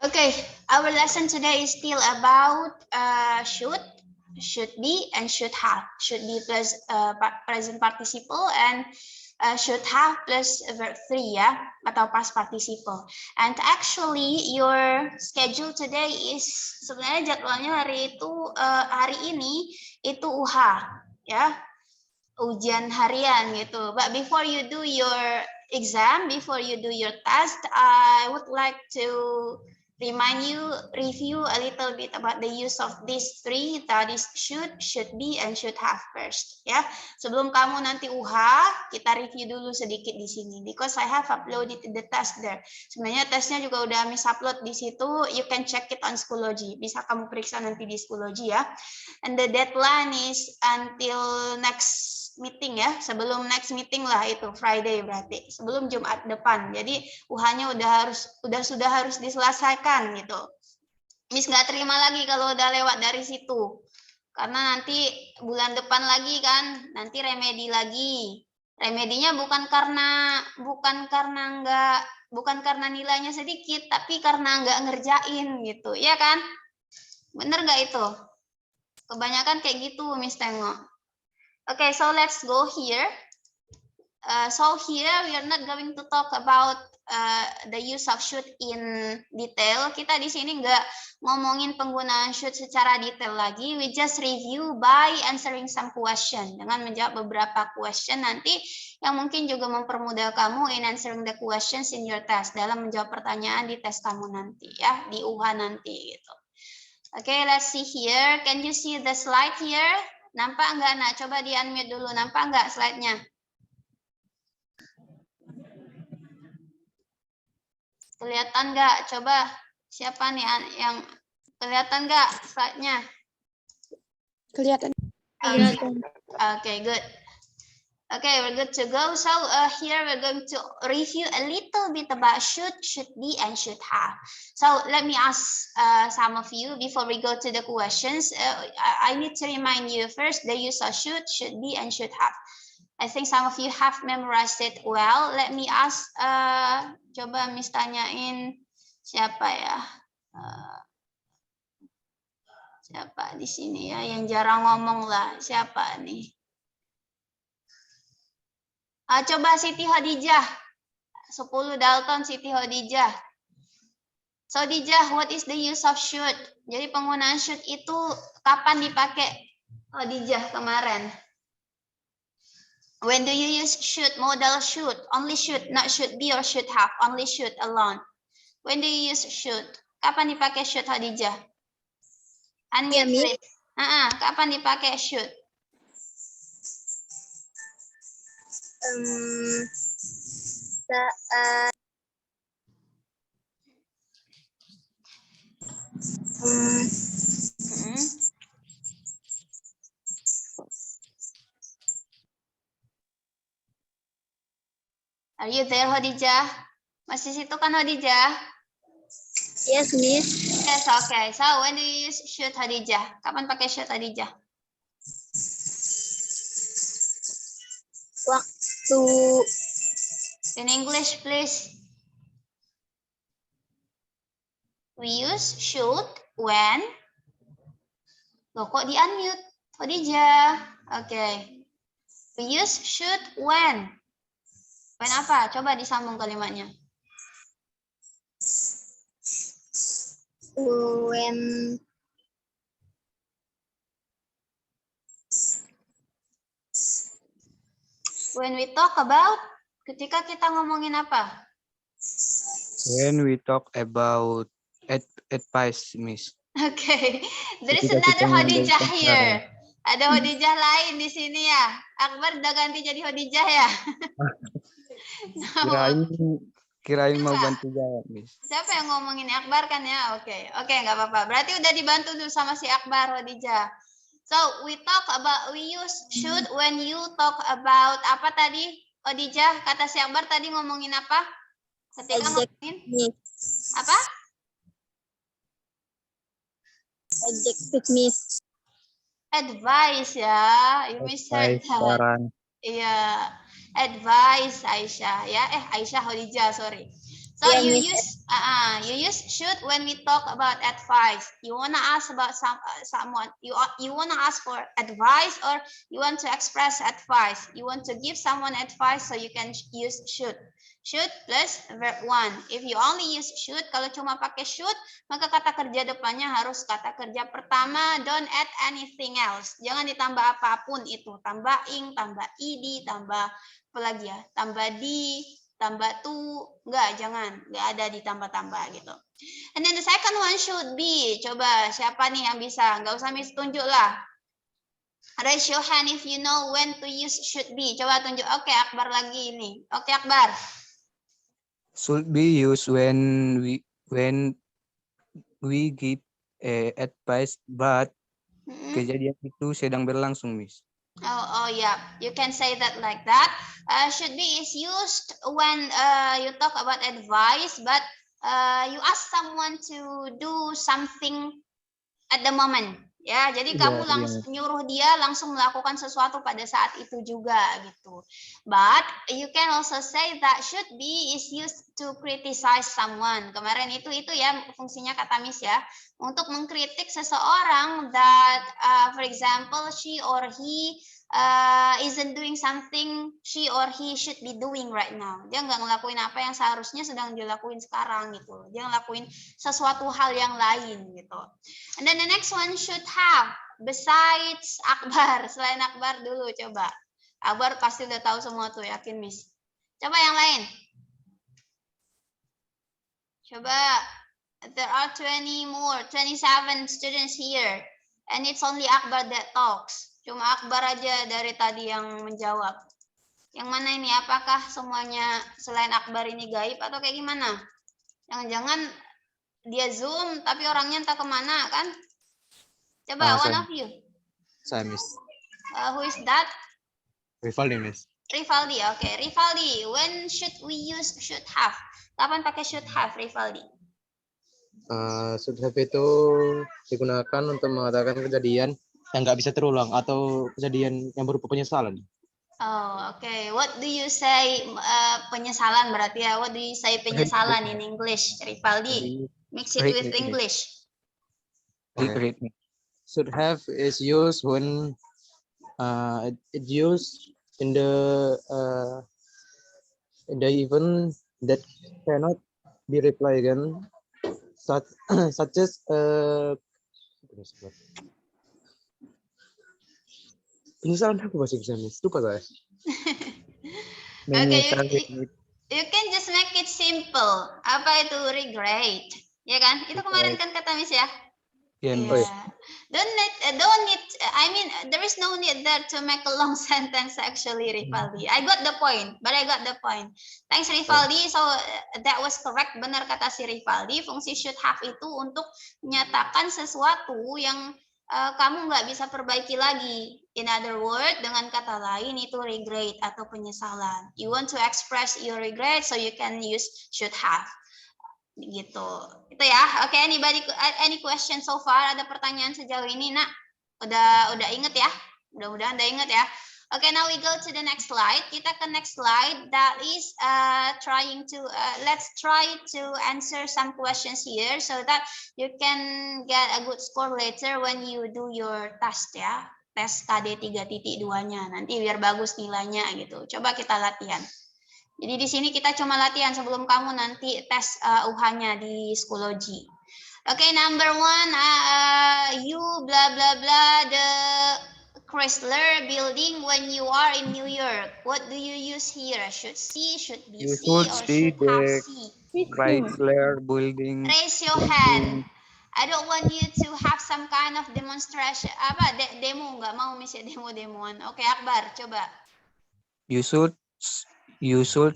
Okay, our lesson today is still about should be, and should have. Should be plus present participle and should have plus verb 3 ya, atau past participle. And actually your schedule today is, sebenarnya jadwalnya hari ini itu UH ya, ujian harian gitu. But before you do your exam, before you do your test, I would like to review a little bit about the use of these three, that is should be, and should have first. Ya, sebelum kamu nanti UH, kita review dulu sedikit di sini. Because I have uploaded the test there. Sebenarnya tesnya juga udah Miss upload di situ. You can check it on Schoology. Bisa kamu periksa nanti di Schoology ya. And the deadline is until next meeting ya, sebelum next meeting lah itu Friday berarti, sebelum Jumat depan. Jadi UH-nya sudah harus diselesaikan gitu. Miss nggak terima lagi kalau udah lewat dari situ. Karena nanti bulan depan lagi kan, nanti remedi lagi. Remedinya bukan karena nilainya sedikit, tapi karena nggak ngerjain gitu, ya kan? Bener nggak itu? Kebanyakan kayak gitu, Miss tengok. Okay, so let's go here. So here we are not going to talk about the use of should in detail. Kita di sini nggak ngomongin penggunaan should secara detail lagi. We just review by answering some question. Dengan menjawab beberapa question nanti yang mungkin juga mempermudah kamu in answering the questions in your test. Dalam menjawab pertanyaan di tes kamu nanti ya, di UH nanti gitu. Okay, let's see here. Can you see the slide here? Nampak nggak, nak? Coba di unmute dulu. Nampak nggak slide-nya? Kelihatan nggak? Coba siapa nih yang kelihatan nggak slide-nya? Kelihatan. Okay, good. Okay, we're good to go. So here we're going to review a little bit about should be, and should have. So let me ask some of you before we go to the questions. I need to remind you first the use of should be, and should have. I think some of you have memorized it well. Let me ask, coba Miss tanyain siapa ya? Siapa di sini ya yang jarang ngomong lah? Siapa nih? Coba Siti Khadijah. 10 Dalton Siti Khadijah. So Khadijah, what is the use of should? Jadi penggunaan should itu kapan dipakai? Khadijah kemarin. When do you use should? Modal should. Only should, not should be or should have. Only should alone. When do you use should? Kapan dipakai should, Khadijah? Unmute please. Kapan dipakai should? Saat Are you there, Khadijah? Masih situ kan, Khadijah? Yes, Miss. Yes, okay. So when do you use should, Khadijah? Kapan pakai should, Khadijah? Waktu In English, please. We use should when. Loh, kok di unmute, Khadijah? Okay. We use should when. When apa? Coba disambung kalimatnya. When we talk about, ketika kita ngomongin apa? When we talk about advice, Miss. Okay, there is Ketika kita another Khadijah memberikan here. Ada Khadijah lain di sini ya. Akbar udah ganti jadi Khadijah ya. Kirain mau bantu jawab, Miss. Siapa yang ngomongin Akbar kan ya? Oke, nggak apa-apa. Berarti udah dibantu dulu sama si Akbar, Khadijah. So we use should when you talk about apa tadi, Khadijah? Kata si Akbar tadi ngomongin apa? Ketika ngomongin apa? adjective, Miss. Advice ya, you misheard that. Saran. Iya, advice Aisyah ya. Aisyah Khadijah, sorry. So Yeah, you Miss. use should when we talk about advice. You wanna ask about someone. You wanna ask for advice, or you want to express advice. You want to give someone advice, so you can use should. Should plus verb one. If you only use should, kalau cuma pakai should, maka kata kerja depannya harus kata kerja pertama. Don't add anything else. Jangan ditambah apapun itu. Tambah ing, tambah ed, tambah apa lagi ya? Tambah di, tambah tuh, jangan ada ditambah-tambah gitu. And then the second one should be. Coba siapa nih yang bisa? Nggak usah Miss tunjuk lah. Raise your hand if you know when to use should be. Coba tunjuk. Oke, Akbar lagi ini. Oke, Akbar. Should be used when we give advice, but kejadian itu sedang berlangsung, Miss. Oh yeah, you can say that like that. Should be is used when you talk about advice, but you ask someone to do something at the moment. Ya, jadi kamu langsung nyuruh dia langsung melakukan sesuatu pada saat itu juga gitu. But you can also say that should be is used to criticize someone. Kemarin itu ya fungsinya kata Miss ya, untuk mengkritik seseorang that for example she or he isn't doing something she or he should be doing right now. Dia nggak ngelakuin apa yang seharusnya sedang dilakuin sekarang gitu. Dia ngelakuin sesuatu hal yang lain gitu. And then the next one should have. Besides Akbar, selain Akbar dulu coba. Akbar pasti udah tahu semua tuh, yakin Miss. Coba yang lain. Coba. There are 27 students here. And it's only Akbar that talks. Cuma Akbar aja dari tadi yang menjawab. Yang mana ini? Apakah semuanya selain Akbar ini gaib atau kayak gimana? Jangan-jangan dia Zoom tapi orangnya entah kemana kan? Coba one of you. Saya, Miss. Who is that? Rivaldi, Miss. Rivaldi, oke. Rivaldi, when should we use should have? Kapan pakai should have, Rivaldi? Should have itu digunakan untuk mengatakan kejadian yang nggak bisa terulang atau kejadian yang berupa penyesalan. Oh, okay. What do you say penyesalan berarti ya? What do you say penyesalan in English, Rivaldi? Mix it with English. Regret. Should have is used when it used in the event that cannot be replied again, such as penyesalan apa bahasa Inggrisnya, Miss? Lupa saya. Okay, you can just make it simple. Apa itu regret? Ya kan? Itu kemarin kan kata Miss ya? Yeah, Yeah. Don't need. I mean, there is no need there to make a long sentence. Actually, Rivaldi, I got the point. Thanks, Rivaldi. So that was correct. Benar kata si Rivaldi. Fungsi should have itu untuk menyatakan sesuatu yang kamu nggak bisa perbaiki lagi. In other words, dengan kata lain itu regret atau penyesalan. You want to express your regret, so you can use should have. Gitu. Itu ya. Oke, any question so far? Ada pertanyaan sejauh ini, Nak? Udah inget ya? Mudah-mudahan udah inget ya. Oke, now we go to the next slide. Kita ke next slide. That is let's try to answer some questions here so that you can get a good score later when you do your test ya. Tes KD 3.2-nya. Nanti biar bagus nilainya gitu. Coba kita latihan. Jadi di sini kita cuma latihan sebelum kamu nanti tes UH-nya di Schoology. Oke, number one, you blah blah blah the Chrysler Building when you are in New York. What do you use here? Should see, should be You see, should or see should have the see? Chrysler Building. Raise your hand. I don't want you to have some kind of demonstration. Apa demo? Nggak mau Miss ya demo-demoan. Oke, Akbar, coba. You should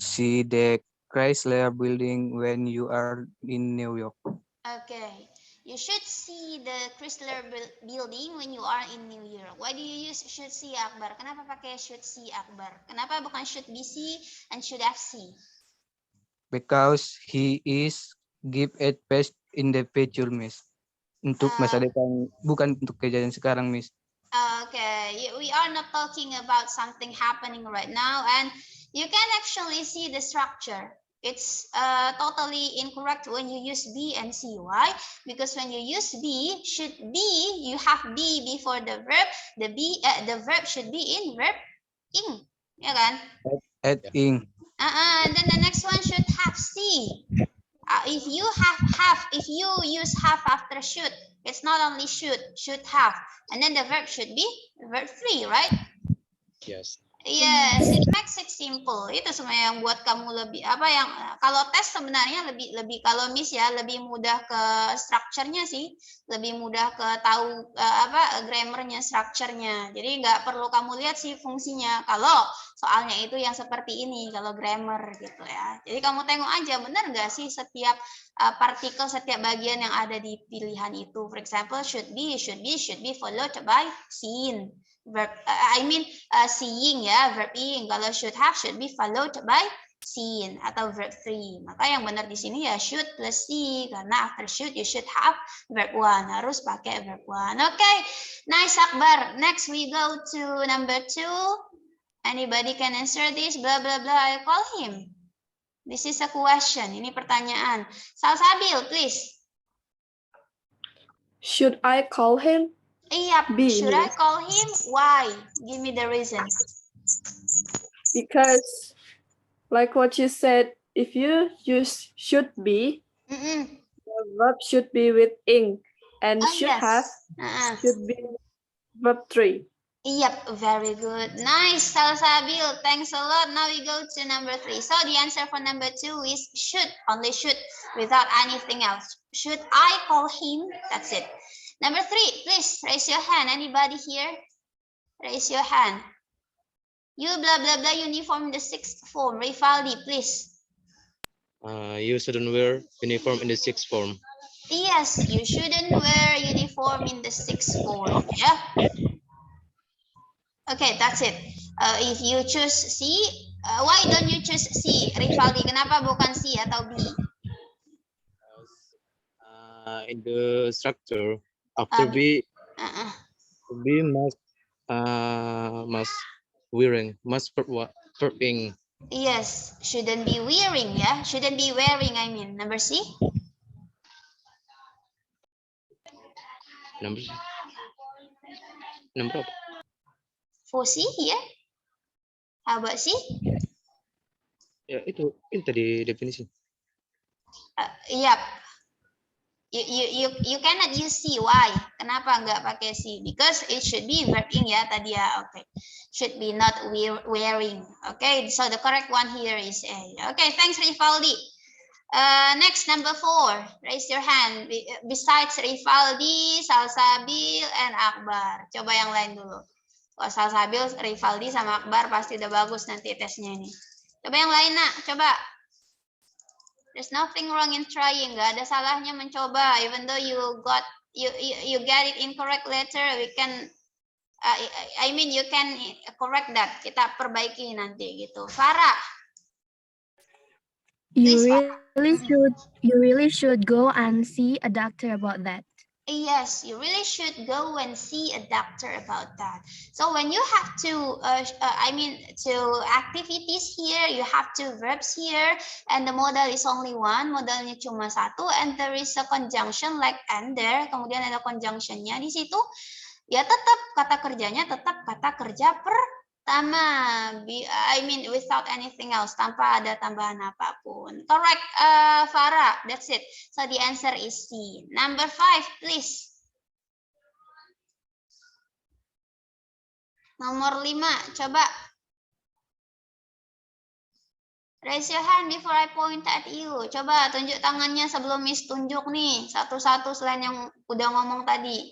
see the Chrysler Building when you are in New York. Okay. You should see the Chrysler Building when you are in New York. Why do you use should see, Akbar? Kenapa pakai should see, Akbar? Kenapa bukan should be see and should have see? Because he is give advice in the future, Miss. Untuk masa depan, bukan untuk kejadian sekarang, Miss. Okay, we are not talking about something happening right now, and you can actually see the structure. It's totally incorrect when you use be and see. Why? Because when you use be, should be, you have be before the verb. The verb should be in verb ing, ya kan? At ing. And then the next one should have see. If you if you use have after should, it's not only should have, and then the verb should be verb 3, right? Yes. Yes, it makes it simple. Itu semua yang buat kamu lebih apa yang kalau tes sebenarnya lebih kalau Miss ya lebih mudah ke strukturnya sih, lebih mudah ke tahu grammarnya, strukturnya. Jadi nggak perlu kamu lihat sih fungsinya. Kalau soalnya itu yang seperti ini kalau grammar gitu ya. Jadi kamu tengok aja benar nggak sih setiap partikel, setiap bagian yang ada di pilihan itu. For example, should be followed by seen. Verb seeing ya, verb ing. Kalau should be followed by seen atau verb 3. Maka yang benar di sini ya should plus see, karena after should you should have verb 1, harus pakai verb 1. Okay, nice Akbar. Next we go to number 2. Anybody can answer this? Blah blah blah. I call him. This is a question. Ini pertanyaan. Salsabil, please. Should I call him? Yep. Should I call him? Why? Give me the reason. Because, like what you said, if you use should be, the verb should be with ing, and should yes. have should be verb 3. Yep, very good. Nice, Salsabil. Thanks a lot. Now we go to number 3. So the answer for number 2 is should, only should, without anything else. Should I call him? That's it. Number 3, please raise your hand. Anybody here? Raise your hand. You blah blah blah uniform in the 6th form. Rivaldi, please. You shouldn't wear uniform in the 6th form. Yes, you shouldn't wear uniform in the 6th form. Yeah. Okay, that's it. If you choose C, why don't you choose C, Rivaldi? Kenapa bukan C atau B? In the structure, after B must wearing, must verb-ing. Yes, shouldn't be wearing, yeah. Shouldn't be wearing, I mean. Number C? Number apa? For C here? How about C? Ya, itu tadi definisi. Yep. You cannot use C. Why? Kenapa nggak pakai C? Because it should be verb-ing ya tadi ya. Okay. Should be not wearing. Okay. So the correct one here is A. Okay. Thanks Rivaldi. Next number 4. Raise your hand. Besides Rivaldi, Salsabil, and Akbar. Coba yang lain dulu. Kalau Salsabil, Rivaldi sama Akbar pasti udah bagus nanti tesnya ini. Coba yang lain nak. Coba. There's nothing wrong in trying. Gak ada salahnya mencoba. Even though you get it incorrect later, we can. You can correct that. Kita perbaiki nanti gitu. Farah. You really should go and see a doctor about that. Yes, you really should go and see a doctor about that. So when you have to, to activities here, you have two verbs here, and the modal is only one, modalnya cuma satu, and there is a conjunction like and there, kemudian ada conjunctionnya di situ, ya tetap kata kerjanya tetap kata kerja pertama, without anything else, tanpa ada tambahan apapun. Correct, Farah, that's it. So the answer is C. Number 5, please. Nomor 5, coba. Raise your hand before I point at you. Coba tunjuk tangannya sebelum Miss tunjuk nih, satu-satu selain yang udah ngomong tadi.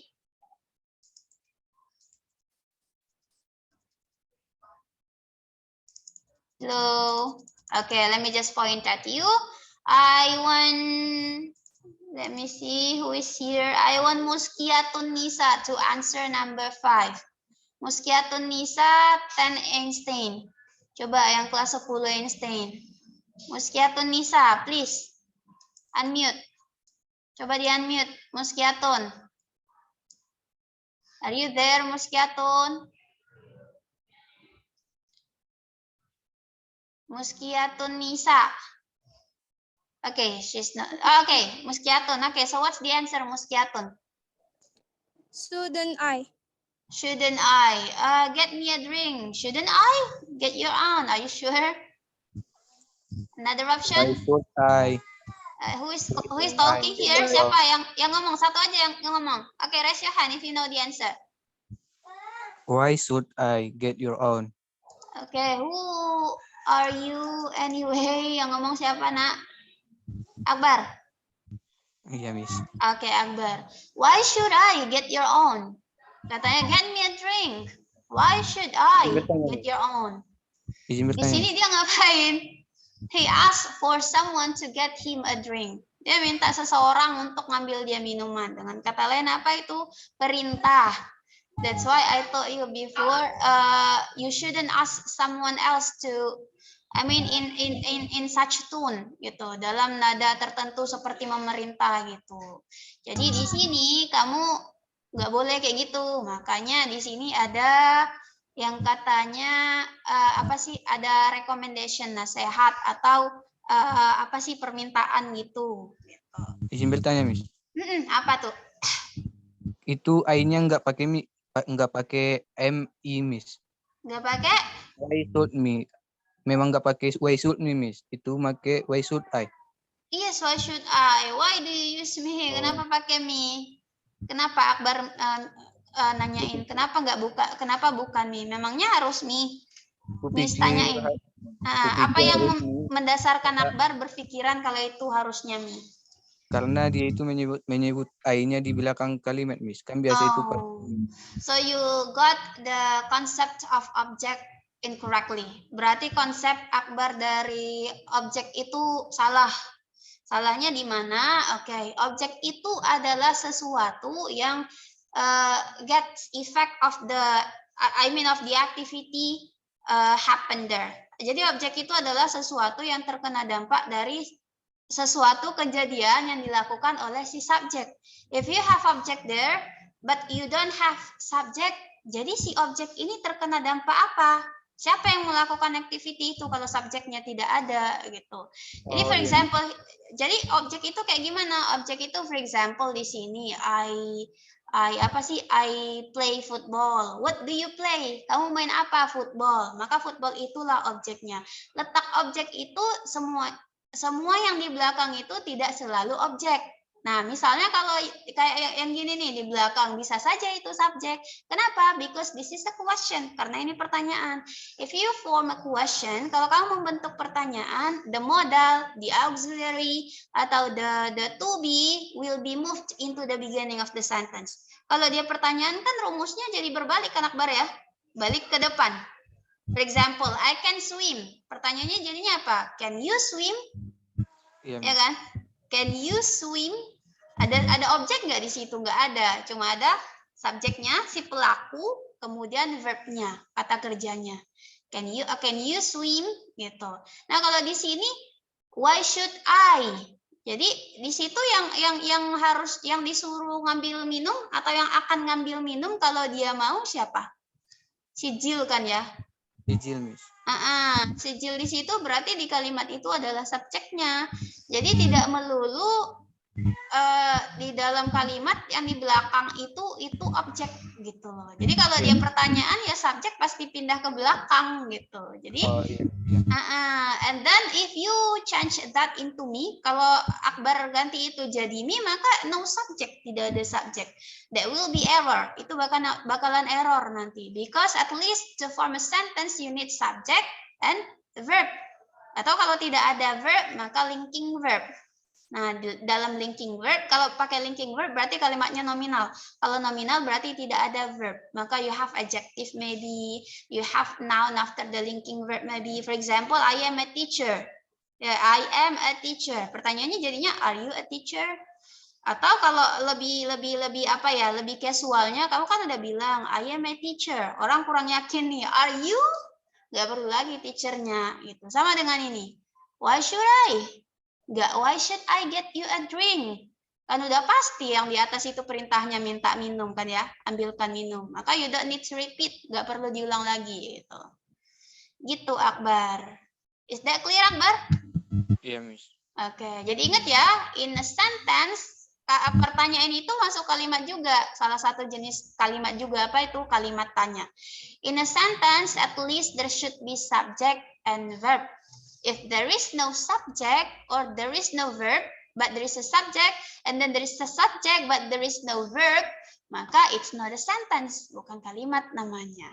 Hello. Okay, let me just point at you. Let me see who is here. I want Muskiatun Nisa to answer number 5. Muskiatun Nisa, 10 Einstein. Coba yang kelas 10 Einstein. Muskiatun Nisa, please. Unmute. Coba di-unmute, Muskiatun. Are you there, Muskiatun? Muskiatun Nisa. Okay, she's not. Okay, Muskiatun. Okay, so what's the answer, Muskiatun? Shouldn't I? Shouldn't I? Get me a drink. Shouldn't I? Get your own. Are you sure? Another Why option. should I? Who is talking here? Siapa yang ngomong? Satu aja yang ngomong. Okay, raise your hand if you know the answer. Why should I get your own? Okay, who are you anyway? Yang ngomong siapa, Nak? Akbar. Iya, Miss. Okay, Akbar. Why should I get your own? Katanya, get me a drink. Why should I get your own? Izin Di bertanya. sini dia ngapain? He asked for someone to get him a drink. Dia minta seseorang untuk ngambil dia minuman. Dengan kata lain apa itu? Perintah. That's why I told you before, you shouldn't ask someone else to, I mean in such tone gitu, dalam nada tertentu seperti memerintah gitu. Jadi di sini kamu nggak boleh kayak gitu. Makanya di sini ada yang katanya apa sih? Ada recommendation, nasihat atau apa sih permintaan gitu. Izin bertanya, Miss. Apa tuh? Itu I-nya nggak pakai MI, Miss. Nggak pakai? Why should me? Memang nggak pakai why should me, Miss. Itu pakai why should I. Yes, why should I? Why do you use me? Kenapa pakai me? Kenapa Akbar nanyain? Kenapa bukan me? Memangnya harus me? Miss tanyain. Apa yang mendasarkan Akbar berpikiran kalau itu harusnya me? Karena dia itu menyebut I-nya di belakang kalimat, Miss. Kan biasa itu. So you got the concept of object incorrectly. Berarti konsep Akbar dari objek itu salah. Salahnya di mana? Oke, objek itu adalah sesuatu yang gets effect of the, of the activity happen there. Jadi objek itu adalah sesuatu yang terkena dampak dari sesuatu kejadian yang dilakukan oleh si subjek. If you have object there, but you don't have subject, jadi si objek ini terkena dampak apa? Siapa yang melakukan activity itu kalau subjeknya tidak ada gitu. Jadi for example, jadi objek itu kayak gimana? Objek itu for example di sini I play football. What do you play? Kamu main apa? Football. Maka football itulah objeknya. Letak objek itu semua yang di belakang itu tidak selalu objek. Nah, misalnya kalau kayak yang gini nih di belakang bisa saja itu subjek. Kenapa? Because this is a question. Karena ini pertanyaan. If you form a question, kalau kamu membentuk pertanyaan, the modal, the auxiliary atau the to be will be moved into the beginning of the sentence. Kalau dia pertanyaan kan rumusnya jadi berbalik kan Akbar ya? Balik ke depan. For example, I can swim. Pertanyaannya jadinya apa? Can you swim? Iya, Ya kan? Can you swim? Ada objek nggak di situ? Nggak ada. Cuma ada subjeknya, si pelaku, kemudian verbnya, kata kerjanya. Can you swim? Gitu. Nah kalau di sini, why should I? Jadi di situ yang disuruh ngambil minum atau yang akan ngambil minum kalau dia mau siapa? Si Jill kan ya? Sijil, Miss. Sijil di situ berarti di kalimat itu adalah subjeknya. Jadi tidak melulu di dalam kalimat yang di belakang itu objek gitu loh. Jadi kalau dia pertanyaan ya subjek pasti pindah ke belakang gitu. Jadi and then if you change that into me, kalau Akbar ganti itu jadi me maka no subject, tidak ada subjek. That will be error. Itu bakalan error nanti because at least to form a sentence you need subject and verb. Atau kalau tidak ada verb maka linking verb. Nah, dalam linking verb, kalau pakai linking verb berarti kalimatnya nominal. Kalau nominal berarti tidak ada verb. Maka you have adjective maybe, you have noun after the linking verb maybe. For example, I am a teacher. Ya, I am a teacher. Pertanyaannya jadinya are you a teacher? Atau kalau lebih apa ya, lebih casualnya, kamu kan udah bilang I am a teacher. Orang kurang yakin nih, are you? Gak perlu lagi teachernya gitu. Sama dengan ini. Why should I? Nggak, why should I get you a drink? Kan udah pasti yang di atas itu perintahnya minta minum kan ya, ambilkan minum. Maka you don't need to repeat, nggak perlu diulang lagi gitu. Gitu Akbar. Is that clear Akbar? Iya, Miss. Oke, jadi ingat ya, in a sentence, pertanyaan itu masuk kalimat juga. Salah satu jenis kalimat juga apa itu? Kalimat tanya. In a sentence, at least there should be subject and verb. If there is no subject or there is no verb, but there is a subject, and then there is a subject, but there is no verb, maka it's not a sentence, bukan kalimat namanya.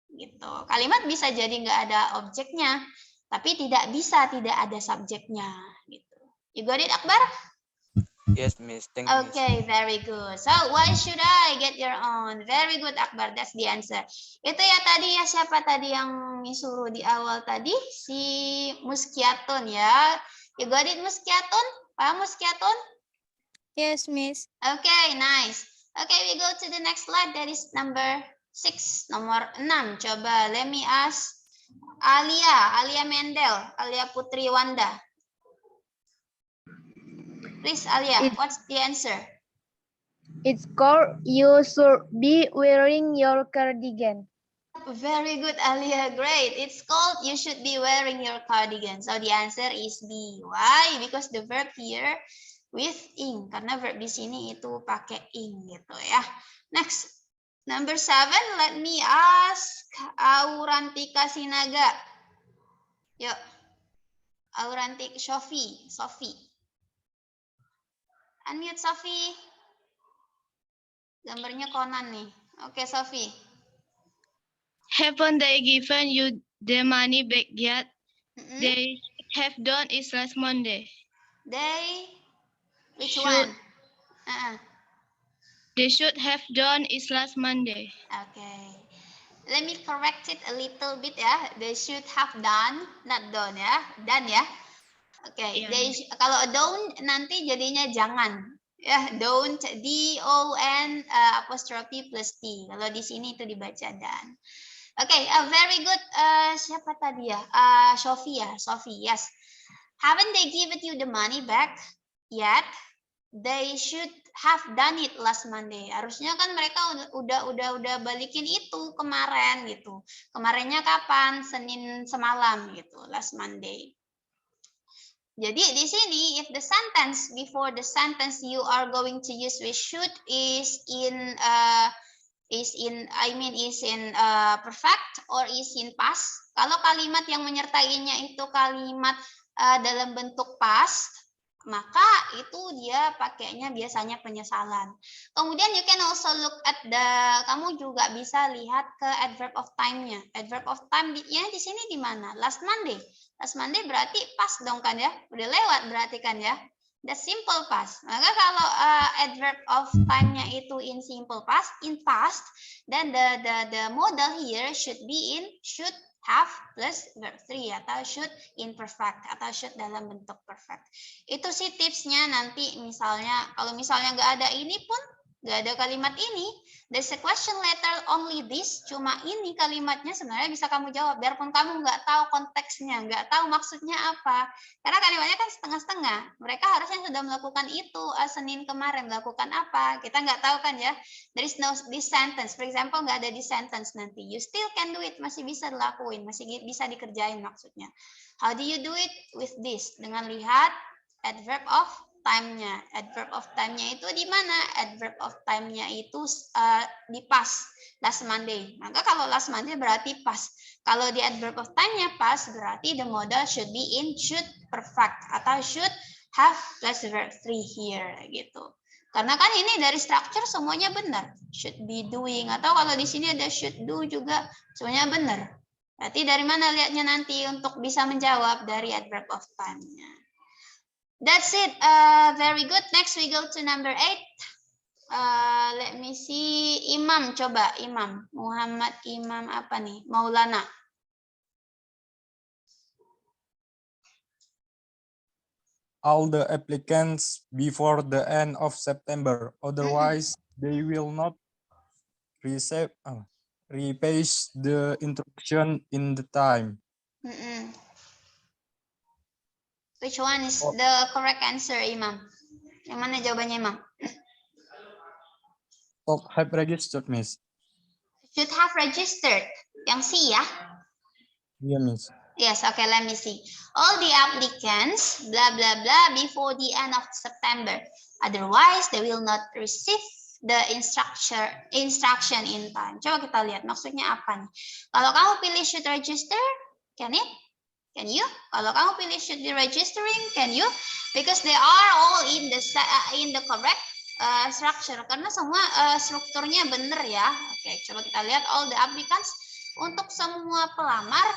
Gitu. Kalimat bisa jadi nggak ada objeknya, tapi tidak bisa tidak ada subjeknya. Gitu. You got it, Akbar? Yes, Miss. Thank you. Okay, very good. So, why should I get your own? Very good, Akbar. That's the answer. Itu ya tadi ya, siapa tadi yang disuruh di awal tadi? Si Muskiatun ya. You got it, Muskiatun? Paham Muskiatun? Yes, Miss. Okay, nice. Okay, we go to the next slide. That is number 6. Nomor 6. Coba, let me ask Alia Mendel, Alia Putri Wanda. Please, Alia, what's the answer? It's called you should be wearing your cardigan. Very good, Alia. Great. It's called you should be wearing your cardigan. So the answer is B. Why? Because the verb here with ing. Karena verb di sini itu pakai ing gitu ya. Next. Number 7. Let me ask Aurantika Sinaga. Yuk. Aurantik Sophie. Unmute Sophie. Gambarnya Conan nih. Oke, Sophie. Haven't they given you the money back yet? They have done it last Monday. They, which Should. one? They should have done it last Monday. Okay. Let me correct it a little bit ya. They should have done, not done ya. Done ya. Oke, okay. Kalau don't nanti jadinya jangan. Ya, don't, D-O-N apostrophe plus T. Kalau di sini itu dibaca dan. Oke, okay, very good. Siapa tadi ya? Sophie, yes. Haven't they given you the money back yet? They should have done it last Monday. Harusnya kan mereka udah balikin itu kemarin gitu. Kemarinnya kapan? Senin semalam gitu, last Monday. Jadi di sini if the sentence before the sentence you are going to use with should is in perfect or is in past. Kalau kalimat yang menyertainya itu kalimat dalam bentuk past, maka itu dia pakainya biasanya penyesalan. Kemudian you can also look at kamu juga bisa lihat ke adverb of time-nya. Adverb of time-nya di sini di mana? Last Monday. Last Monday berarti past dong kan ya? Udah lewat berarti kan ya? The simple past. Maka kalau adverb of time-nya itu in simple past, in past, then the modal here should be in should have plus verb 3 atau should imperfect atau should dalam bentuk perfect. Itu sih tipsnya nanti misalnya kalau misalnya nggak ada ini pun nggak ada kalimat ini, there's a question letter only this, cuma ini kalimatnya sebenarnya bisa kamu jawab biarpun kamu nggak tahu konteksnya, nggak tahu maksudnya apa. Karena kalimatnya kan setengah-setengah. Mereka harusnya sudah melakukan itu Senin kemarin melakukan apa? Kita nggak tahu kan ya. There is no this sentence. For example, nggak ada this sentence nanti. You still can do it, masih bisa dilakuin, masih bisa dikerjain maksudnya. How do you do it with this? Dengan lihat adverb of time-nya. Adverb of time-nya itu di mana? Adverb of time-nya itu di past, last Monday. Maka kalau last Monday berarti past. Kalau di adverb of time-nya past, berarti the modal should be in should perfect atau should have plus verb 3 here gitu. Karena kan ini dari structure semuanya benar. Should be doing atau kalau di sini ada should do juga semuanya benar. Berarti dari mana lihatnya nanti untuk bisa menjawab dari adverb of time-nya. That's it. Very good. Next we go to number 8. Let me see. Imam, coba Imam. Muhammad Imam apa nih? Maulana. All the applicants before the end of September. Otherwise, they will not receive repage the instruction in the time. Which one is the correct answer, Imam? Yang mana jawabannya, Imam? Have registered, Miss. Should have registered. Yang C ya? Iya, Miss. Yes, okay, let me see. All the applicants, blah, blah, blah, before the end of September. Otherwise, they will not receive the instruction in time. Coba kita lihat maksudnya apa nih. Kalau kamu pilih should register, can it? Can you? Kalau kamu pilih should be registering, can you? Because they are all in the correct structure. Karena semua strukturnya benar ya. Oke, coba kita lihat all the applicants. Untuk semua pelamar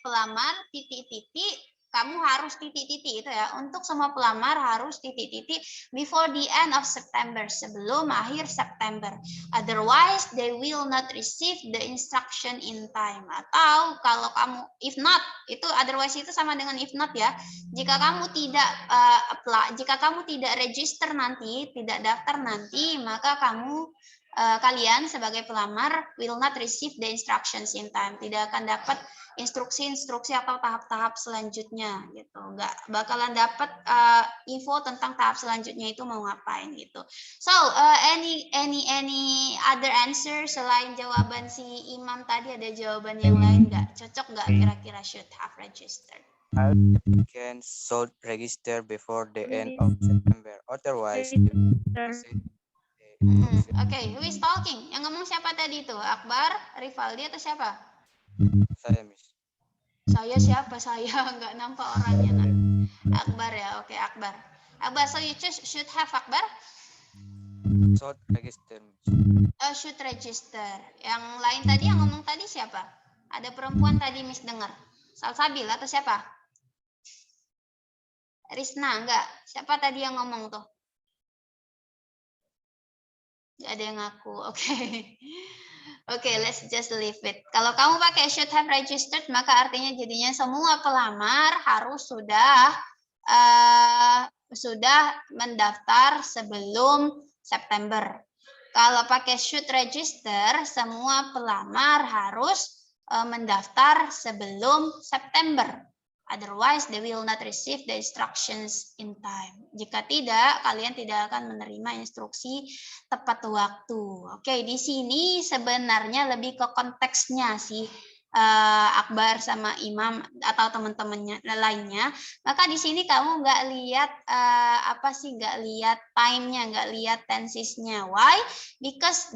pelamar titik-titik, kamu harus titik-titik itu ya. Untuk semua pelamar harus titik-titik before the end of September, sebelum akhir September. Otherwise they will not receive the instruction in time. Atau kalau kamu if not, itu otherwise itu sama dengan if not ya. Jika kamu tidak jika kamu tidak register nanti, tidak daftar nanti, maka kalian sebagai pelamar will not receive the instructions in time. Tidak akan dapat instruksi-instruksi atau tahap-tahap selanjutnya gitu. Nggak bakalan dapat info tentang tahap selanjutnya itu mau ngapain gitu. So any other answer selain jawaban si Imam tadi, ada jawaban yang lain nggak? Cocok nggak kira-kira should have registered? Can should register before the end of September. Otherwise, Oke, who is talking? Yang ngomong siapa tadi itu? Akbar, Rivaldi atau siapa? saya Miss. Saya siapa? Saya nggak nampak orangnya. Nah. Akbar ya, oke Akbar. Akbar, so you choose should have Akbar? Should register. Should register. Yang lain tadi yang ngomong tadi siapa? Ada perempuan tadi Miss dengar. Salsabil atau siapa? Risna enggak? Siapa tadi yang ngomong tuh? Gak ada yang ngaku. Oke. Oke, let's just leave it. Kalau kamu pakai should have registered, maka artinya jadinya semua pelamar harus sudah mendaftar sebelum September. Kalau pakai should register, semua pelamar harus mendaftar sebelum September. Otherwise, they will not receive the instructions in time. Jika tidak, kalian tidak akan menerima instruksi tepat waktu. Oke, di sini sebenarnya lebih ke konteksnya sih. Akbar sama Imam atau teman-temannya lainnya, maka di sini kamu nggak lihat nggak lihat time-nya, nggak lihat tensesnya. Why? Because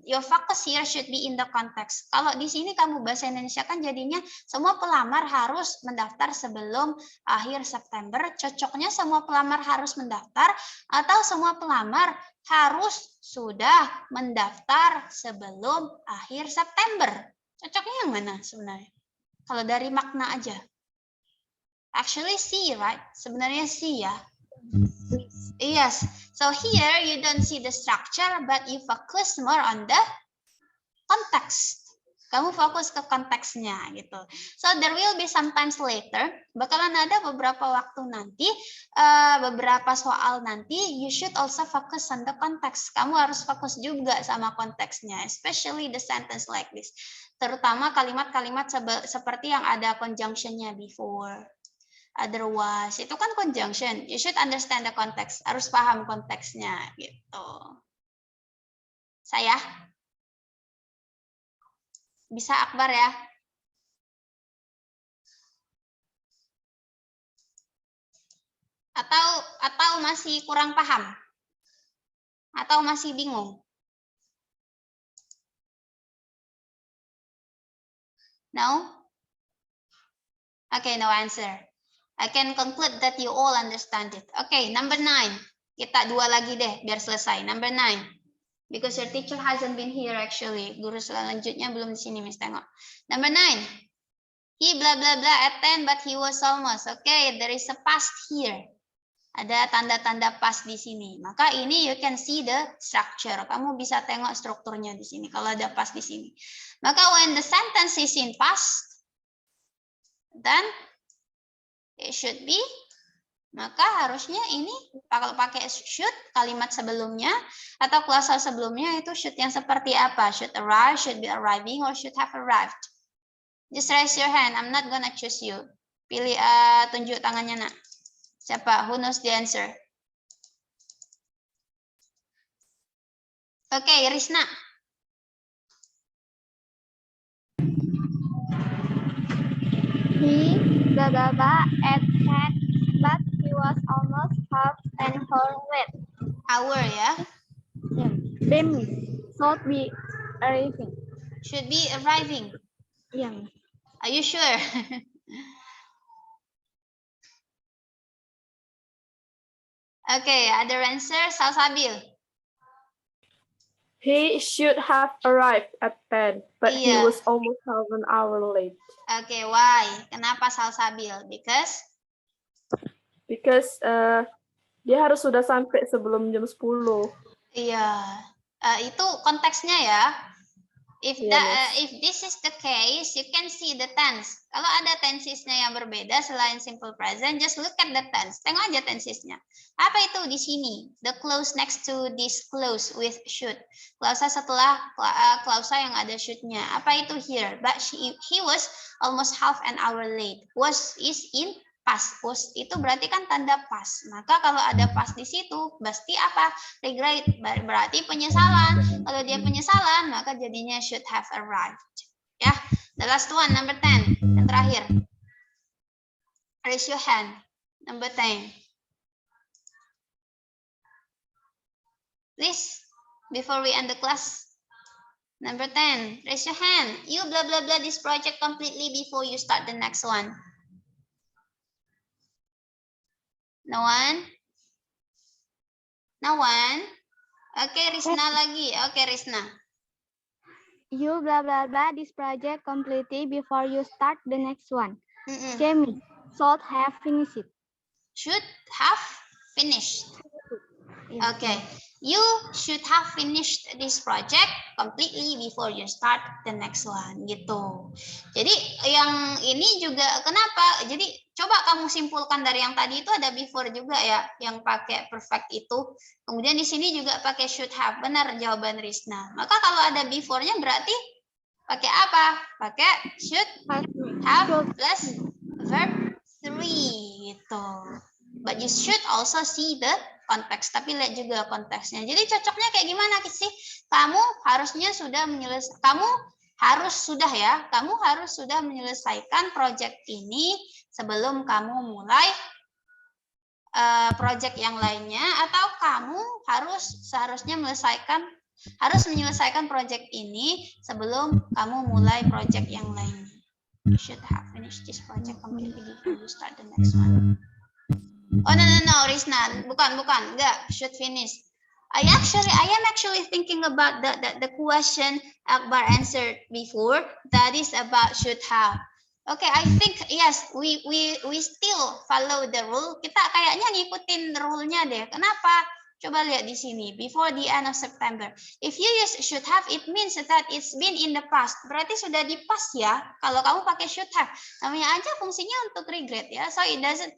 your focus here should be in the context. Kalau di sini kamu bahasa Indonesia kan jadinya semua pelamar harus mendaftar sebelum akhir September. Cocoknya semua pelamar harus mendaftar atau semua pelamar harus sudah mendaftar sebelum akhir September. Cocoknya yang mana sebenarnya? Kalau dari makna aja. Actually C, right? Sebenarnya C ya. Yes. So here you don't see the structure, but you focus more on the context. Kamu fokus ke konteksnya gitu. So there will be sometimes later, bakalan ada beberapa waktu nanti, beberapa soal nanti, you should also focus on the context. Kamu harus fokus juga sama konteksnya, especially the sentence like this. Terutama kalimat-kalimat seperti yang ada conjunction-nya before. Otherwise, itu kan conjunction. You should understand the context. Harus paham konteksnya gitu. Saya bisa Akbar ya? Atau masih kurang paham? Atau masih bingung? No? Okay, no answer. I can conclude that you all understand it. Okay, number 9. Kita dua lagi deh biar selesai. Number 9. Because your teacher hasn't been here actually. Guru selanjutnya belum di sini, Miss tengok. Number 9. He blah blah blah attend but he was almost. Okay, there is a past here. Ada tanda-tanda past di sini. Maka ini you can see the structure. Kamu bisa tengok strukturnya di sini kalau ada past di sini. Maka when the sentence is in past, then it should be, maka harusnya ini kalau pakai should, kalimat sebelumnya atau klausal sebelumnya itu should yang seperti apa? Should arrive, should be arriving, or should have arrived. Just raise your hand. I'm not gonna choose you. Pilih, tunjuk tangannya nak. Siapa? Who knows the answer? Oke, Risna. blah blah blah at hand, but he was almost half an hour late. Hour ya. Yeah. Then Miss should be arriving. Should be arriving. Yeah. Are you sure? Okay, other answer, Salsabil. He should have arrived at 10, but he Iya. was almost half an hour late. Okay, why? Kenapa Salsabil? Because dia harus sudah sampai sebelum jam 10. Iya, itu konteksnya ya. If Iya, that, Mas. if this is the case, you can see the tense. Kalau ada tensesnya yang berbeda selain simple present, just look at the tense. Tengok aja tensesnya. Apa itu di sini? The clause next to this clause with should. Klausa setelah klausa yang ada should-nya. Apa itu here? But he was almost half an hour late. Was is in past. Was itu berarti kan tanda past. Maka kalau ada past di situ, pasti apa? Regret. Berarti penyesalan. Kalau dia penyesalan, maka jadinya should have arrived. Ya, the last one, number 10. Yang terakhir. Raise your hand. Number 10. Please, before we end the class. Number 10. Raise your hand. You blah blah blah this project completely before you start the next one. No one? No one? Oke, Risna lagi. Oke, Risna. You blah blah blah this project completely before you start the next one. Mm-mm. Jamie should have finished it. Should have finished. Okay. You should have finished this project completely before you start the next one. Gitu. Jadi yang ini juga kenapa? Jadi coba kamu simpulkan dari yang tadi itu ada before juga ya, yang pakai perfect itu. Kemudian di sini juga pakai should have. Benar jawaban Risna. Maka kalau ada before-nya berarti pakai apa? Pakai should have plus verb 3 gitu. But you should also see the konteks, tapi lihat juga konteksnya. Jadi cocoknya kayak gimana sih? Kamu harus sudah menyelesaikan project ini sebelum kamu mulai project yang lainnya, atau kamu seharusnya menyelesaikan project ini sebelum kamu mulai project yang lainnya. You should have finished this project completely before you start the next one. Oh no, Risna, bukan, enggak, should finish. I am actually thinking about the question Akbar answered before. That is about should have. Okay, I think yes, we still follow the rule. Kita kayaknya ngikutin rule-nya deh. Kenapa? Coba lihat di sini. Before the end of September. If you use should have, it means that it's been in the past. Berarti sudah di past ya. Kalau kamu pakai should have, namanya aja fungsinya untuk regret ya. So it doesn't.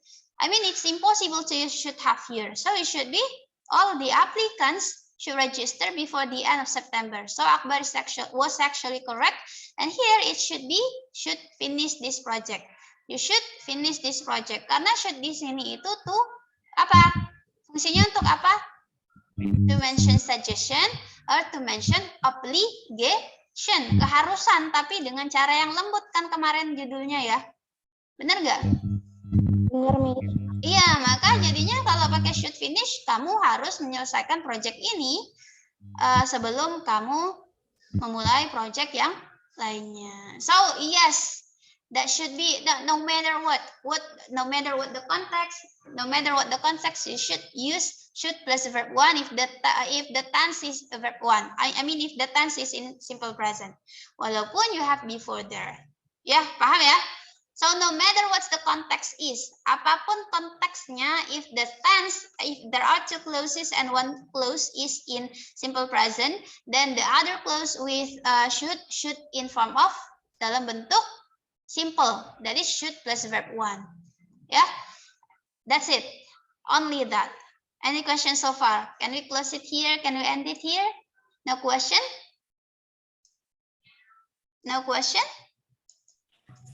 I mean, it's impossible to use should have here. So it should be all the applicants should register before the end of September. So Akbar was actually correct. And here it should be should finish this project. You should finish this project. Karena should di sini itu tuh apa? Fungsinya untuk apa? To mention suggestion or to mention obligation. Keharusan, tapi dengan cara yang lembut kan kemarin judulnya ya. Benar nggak? Benar, Miss. Iya, maka jadinya kalau pakai should finish, kamu harus menyelesaikan project ini sebelum kamu memulai project yang lainnya. So yes, that should be no matter what the context, you should use should plus verb 1 if the tense is verb 1. I mean if the tense is in simple present. Walaupun you have before there. Ya, paham ya? So no matter what the context is, apapun konteksnya, if there are two clauses and one clause is in simple present, then the other clause with should in form of dalam bentuk simple, that is should plus verb 1. Yeah, that's it. Only that. Any questions so far? Can we close it here? Can we end it here? No question? No question?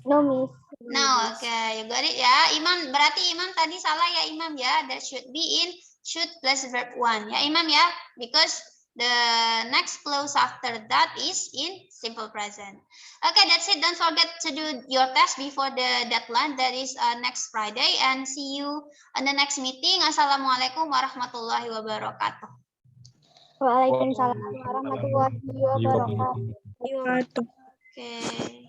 No, Miss. No, okay, you got it ya. Imam, berarti Imam tadi salah ya Imam ya. That should be in should plus verb 1 ya Imam ya. Because The next clause after that is in simple present. Okay, that's it. Don't forget to do your test before the deadline. That is next Friday. And see you on the next meeting. Assalamualaikum warahmatullahi wabarakatuh. Waalaikumsalam warahmatullahi wabarakatuh. Okay.